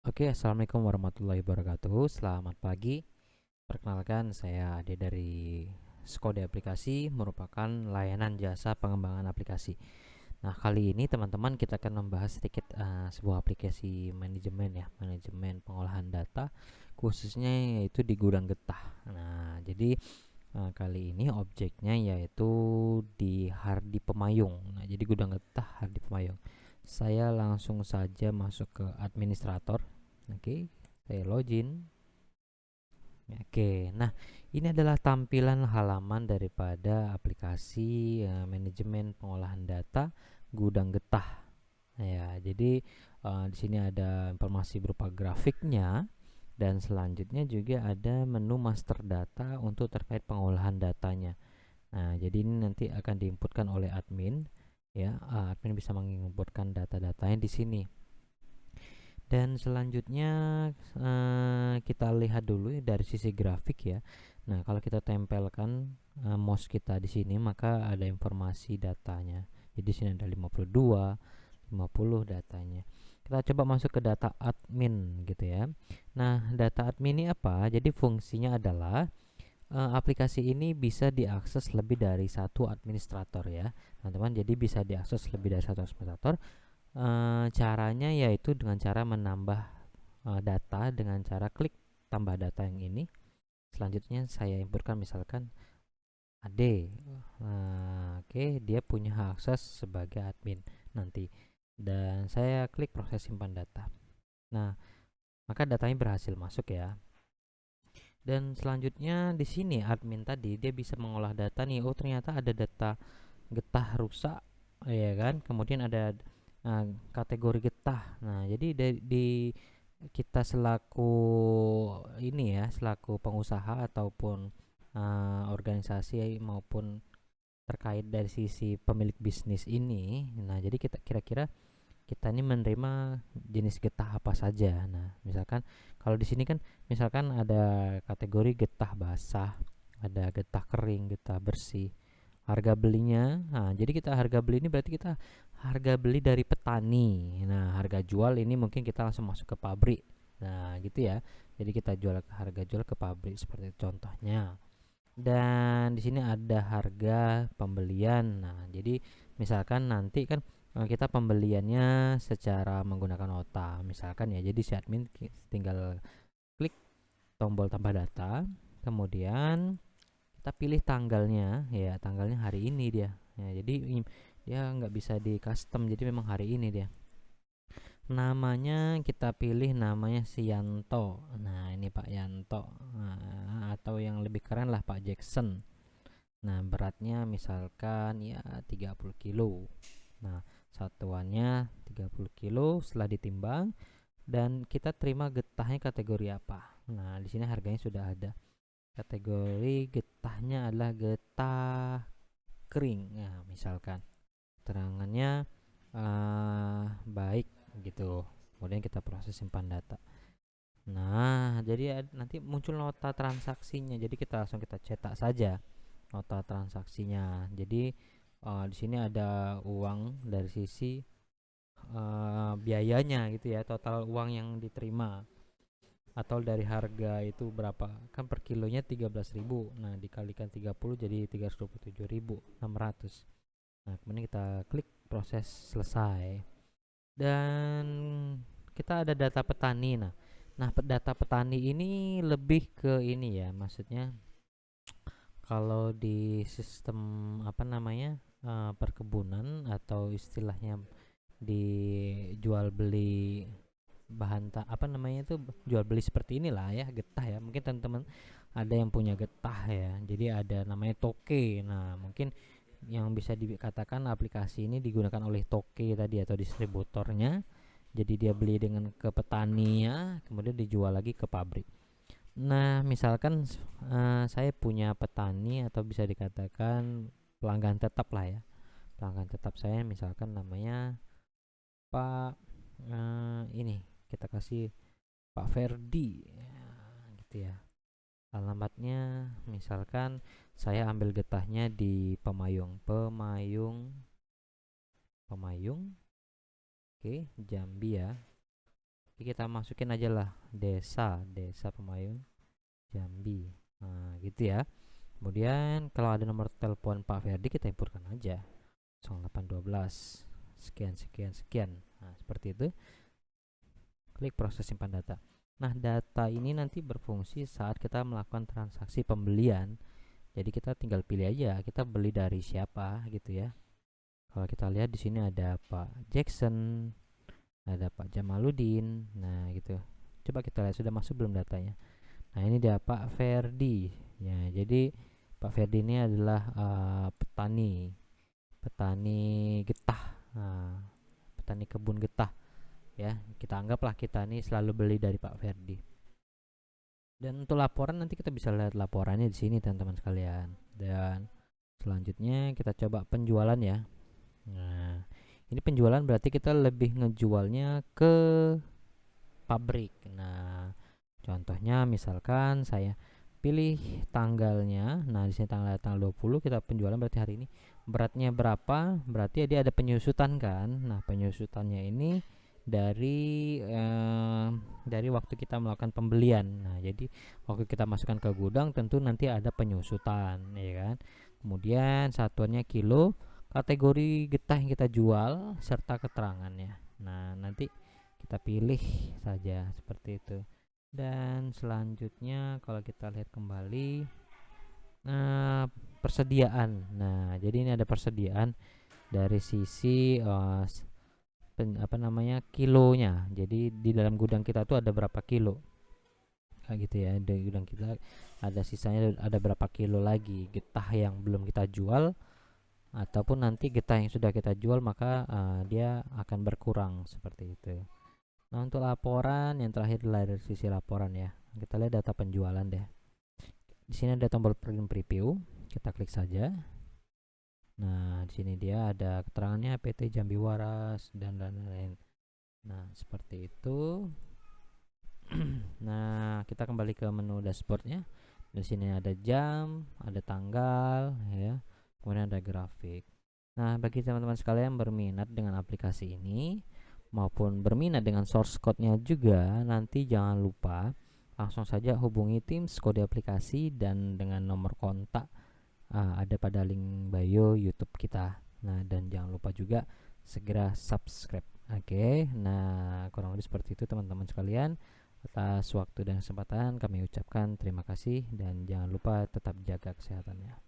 Oke, assalamualaikum warahmatullahi wabarakatuh. Selamat pagi. Perkenalkan, saya Ade dari Skode Aplikasi, merupakan layanan jasa pengembangan aplikasi. Nah, kali ini teman-teman kita akan membahas sedikit sebuah aplikasi manajemen ya, manajemen pengolahan data, khususnya yaitu di gudang getah. Nah, jadi kali ini objeknya yaitu di Hardi Pemayung. Nah, jadi gudang getah Hardi Pemayung. Saya langsung saja masuk ke administrator. Oke, saya login. Oke, nah ini adalah tampilan halaman daripada aplikasi manajemen pengolahan data gudang getah. Ya, jadi di sini ada informasi berupa grafiknya dan selanjutnya juga ada menu master data untuk terkait pengolahan datanya. Nah, jadi ini nanti akan diinputkan oleh admin. Ya, admin bisa menginputkan data-datanya di sini. Dan selanjutnya kita lihat dulu dari sisi grafik ya. Nah, kalau kita tempelkan mouse kita di sini, maka ada informasi datanya. Jadi sini ada 52, 50 datanya. Kita coba masuk ke data admin gitu ya. Nah, data admin ini apa? Jadi fungsinya adalah aplikasi ini bisa diakses lebih dari satu administrator ya, teman-teman. Jadi bisa diakses lebih dari satu administrator. Caranya yaitu dengan cara menambah data dengan cara klik tambah data yang ini. Selanjutnya saya inputkan misalkan AD. Oke, dia punya akses sebagai admin nanti. Dan saya klik proses simpan data. Nah, maka datanya berhasil masuk ya. Dan selanjutnya di sini admin tadi dia bisa mengolah data nih. Oh, ternyata ada data getah rusak, ya kan? Kemudian ada kategori getah. Nah, jadi di kita selaku ini ya, selaku pengusaha ataupun organisasi maupun terkait dari sisi pemilik bisnis ini. Nah, jadi kita kira-kira kita ini menerima jenis getah apa saja. Nah, misalkan kalau di sini kan misalkan ada kategori getah basah, ada getah kering, getah bersih. Harga belinya, nah jadi kita harga beli ini berarti kita harga beli dari petani. Nah, harga jual ini mungkin kita langsung masuk ke pabrik. Nah, gitu ya. Jadi kita jual harga jual ke pabrik seperti itu contohnya. Dan di sini ada harga pembelian. Nah, jadi misalkan nanti kan kita pembeliannya secara menggunakan OTA misalkan ya. Jadi si admin tinggal klik tombol tambah data, kemudian kita pilih tanggalnya ya, tanggalnya hari ini dia ya. Jadi dia nggak bisa di custom, jadi memang hari ini dia. Namanya kita pilih namanya si Yanto. Nah, ini Pak Yanto. Nah, atau yang lebih keren lah Pak Jackson. Nah, beratnya misalkan ya 30 kilo. Nah, satuannya 30 kilo setelah ditimbang dan kita terima getahnya kategori apa. Nah, di sini harganya sudah ada. Kategori getahnya adalah getah kering. Nah, misalkan terangannya baik gitu. Kemudian kita proses simpan data. Nah, jadi nanti muncul nota transaksinya. Jadi kita cetak saja nota transaksinya. Jadi di sini ada uang dari sisi biayanya gitu ya, total uang yang diterima atau dari harga itu berapa, kan per kilonya 13.000. Nah, dikalikan 30 jadi 327.600. Nah, kemudian kita klik proses selesai dan kita ada data petani. Nah, data petani ini lebih ke ini ya, maksudnya kalau di sistem apa namanya, perkebunan atau istilahnya di jual beli bahan apa namanya itu, jual beli seperti inilah ya, getah ya. Mungkin teman-teman ada yang punya getah ya. Jadi ada namanya toke. Nah, mungkin yang bisa dikatakan aplikasi ini digunakan oleh toke tadi atau distributornya. Jadi dia beli dengan ke petaninya, kemudian dijual lagi ke pabrik. Nah, misalkan saya punya petani atau bisa dikatakan pelanggan tetap lah ya. Pelanggan tetap saya misalkan namanya Pak ini kita kasih Pak Ferdi ya, gitu ya. Alamatnya misalkan saya ambil getahnya di Pemayung, Pemayung, Pemayung, oke, Jambi ya. Kita masukin aja lah desa Pemayun Jambi. Nah, gitu ya. Kemudian kalau ada nomor telepon Pak Ferdi, kita inputkan aja 0812 sekian sekian sekian. Nah, seperti itu. Klik proses simpan data. Nah, data ini nanti berfungsi saat kita melakukan transaksi pembelian. Jadi kita tinggal pilih aja kita beli dari siapa gitu ya. Kalau kita lihat di sini ada Pak Jackson, ada Pak Jamaludin. Nah, gitu. Coba kita lihat sudah masuk belum datanya. Nah, ini dia Pak Ferdi. Ya, jadi Pak Ferdi ini adalah petani getah. Nah, petani kebun getah ya. Kita anggaplah kita ini selalu beli dari Pak Ferdi. Dan untuk laporan nanti kita bisa lihat laporannya di sini teman-teman sekalian. Dan selanjutnya kita coba penjualan ya. Nah, ini penjualan berarti kita lebih ngejualnya ke pabrik. Nah, contohnya misalkan saya pilih tanggalnya. Nah, di sini tanggal 20 kita penjualan berarti hari ini. Beratnya berapa? Berarti dia ada penyusutan kan. Nah, penyusutannya ini dari waktu kita melakukan pembelian. Nah, jadi waktu kita masukkan ke gudang tentu nanti ada penyusutan, ya kan. Kemudian satuannya kilo, kategori getah yang kita jual serta keterangannya. Nah, nanti kita pilih saja seperti itu. Dan selanjutnya kalau kita lihat kembali persediaan. Nah, jadi ini ada persediaan dari sisi kilonya. Jadi di dalam gudang kita tuh ada berapa kilo kayak gitu ya. Di gudang kita ada sisanya ada berapa kilo lagi getah yang belum kita jual, ataupun nanti getah yang sudah kita jual maka dia akan berkurang seperti itu. Nah, untuk laporan yang terakhir adalah dari sisi laporan ya. Kita lihat data penjualan deh. Di sini ada tombol print preview, kita klik saja. Nah, di sini dia ada keterangannya PT Jambi Waras dan lain-lain. Nah, seperti itu. Nah, kita kembali ke menu dashboardnya. Di sini ada jam, ada tanggal, ya. Kemudian ada grafik. Nah, bagi teman-teman sekalian berminat dengan aplikasi ini maupun berminat dengan source code-nya juga, nanti jangan lupa langsung saja hubungi tim Skode Aplikasi dan dengan nomor kontak ada pada link bio YouTube kita. Nah, dan jangan lupa juga segera subscribe. Oke, nah kurang lebih seperti itu teman-teman sekalian. Atas waktu dan kesempatan kami ucapkan terima kasih dan jangan lupa tetap jaga kesehatannya.